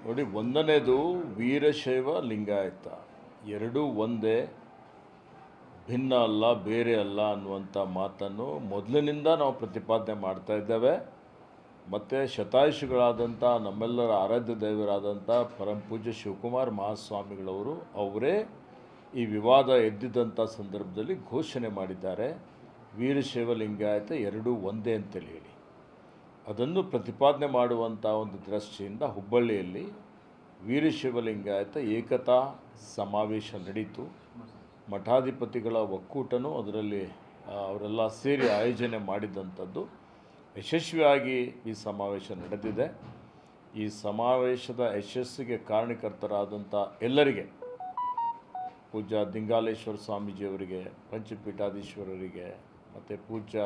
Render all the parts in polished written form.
ನೋಡಿ, ಒಂದನೇದು ವೀರಶೈವ ಲಿಂಗಾಯತ ಎರಡೂ ಒಂದೇ, ಭಿನ್ನ ಅಲ್ಲ, ಬೇರೆ ಅಲ್ಲ ಅನ್ನುವಂಥ ಮಾತನ್ನು ಮೊದಲಿನಿಂದ ನಾವು ಪ್ರತಿಪಾದನೆ ಮಾಡ್ತಾ ಇದ್ದೇವೆ. ಮತ್ತು ಶತಾಯುಷಿಗಳಾದಂಥ ನಮ್ಮೆಲ್ಲರ ಆರಾಧ್ಯ ದೈವರಾದಂಥ ಪರಮಪೂಜ್ಯ ಶಿವಕುಮಾರ ಮಹಾಸ್ವಾಮಿಗಳವರು ಅವರೇ ಈ ವಿವಾದ ಎದ್ದಿದ್ದಂಥ ಸಂದರ್ಭದಲ್ಲಿ ಘೋಷಣೆ ಮಾಡಿದ್ದಾರೆ, ವೀರಶೈವ ಲಿಂಗಾಯತ ಎರಡೂ ಒಂದೇ ಅಂತೇಳಿ ಹೇಳಿ. ಅದನ್ನು ಪ್ರತಿಪಾದನೆ ಮಾಡುವಂಥ ಒಂದು ದೃಷ್ಟಿಯಿಂದ ಹುಬ್ಬಳ್ಳಿಯಲ್ಲಿ ವೀರಶೈವ ಲಿಂಗಾಯತ ಏಕತಾ ಸಮಾವೇಶ ನಡೀತು. ಮಠಾಧಿಪತಿಗಳ ಒಕ್ಕೂಟನೂ ಅದರಲ್ಲಿ ಅವರೆಲ್ಲ ಸೇರಿ ಆಯೋಜನೆ ಮಾಡಿದಂಥದ್ದು. ಯಶಸ್ವಿಯಾಗಿ ಈ ಸಮಾವೇಶ ನಡೆದಿದೆ. ಈ ಸಮಾವೇಶದ ಯಶಸ್ಸಿಗೆ ಕಾರಣಕರ್ತರಾದಂಥ ಎಲ್ಲರಿಗೆ, ಪೂಜ್ಯ ದಿಂಗಾಲೇಶ್ವರ ಸ್ವಾಮೀಜಿಯವರಿಗೆ, ಪಂಚಪೀಠಾಧೀಶ್ವರರಿಗೆ, ಮತ್ತು ಪೂಜ್ಯ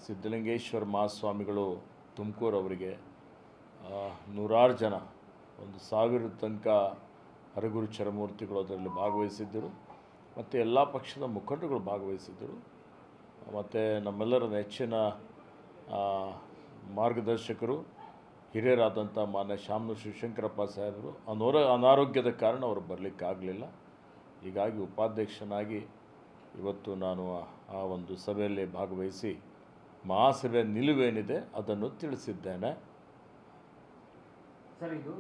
ಸಿದ್ಧಲಿಂಗೇಶ್ವರ ಮಹಾಸ್ವಾಮಿಗಳು ತುಮಕೂರವರಿಗೆ, ನೂರಾರು ಜನ, 1000 ತನಕ ಹರಗುರು ಚರಮೂರ್ತಿಗಳು ಅದರಲ್ಲಿ ಭಾಗವಹಿಸಿದ್ದರು. ಮತ್ತು ಎಲ್ಲ ಪಕ್ಷದ ಮುಖಂಡರುಗಳು ಭಾಗವಹಿಸಿದ್ದರು. ಮತ್ತು ನಮ್ಮೆಲ್ಲರ ನೆಚ್ಚಿನ ಮಾರ್ಗದರ್ಶಕರು ಹಿರಿಯರಾದಂಥ ಮಾನ್ಯ ಶಾಮನೂರು ಶಿವಶಂಕರಪ್ಪ ಸಾಹೇಬರು ಅನಾರೋಗ್ಯದ ಕಾರಣ ಅವರು ಬರಲಿಕ್ಕಾಗಲಿಲ್ಲ. ಹೀಗಾಗಿ ಉಪಾಧ್ಯಕ್ಷನಾಗಿ ಇವತ್ತು ನಾನು ಆ ಒಂದು ಸಭೆಯಲ್ಲಿ ಭಾಗವಹಿಸಿ ಮಹಾಸಭೆಯ ನಿಲುವೇನಿದೆ ಅದನ್ನು ತಿಳಿಸಿದ್ದೇನೆ. ಸರ್, ಇದು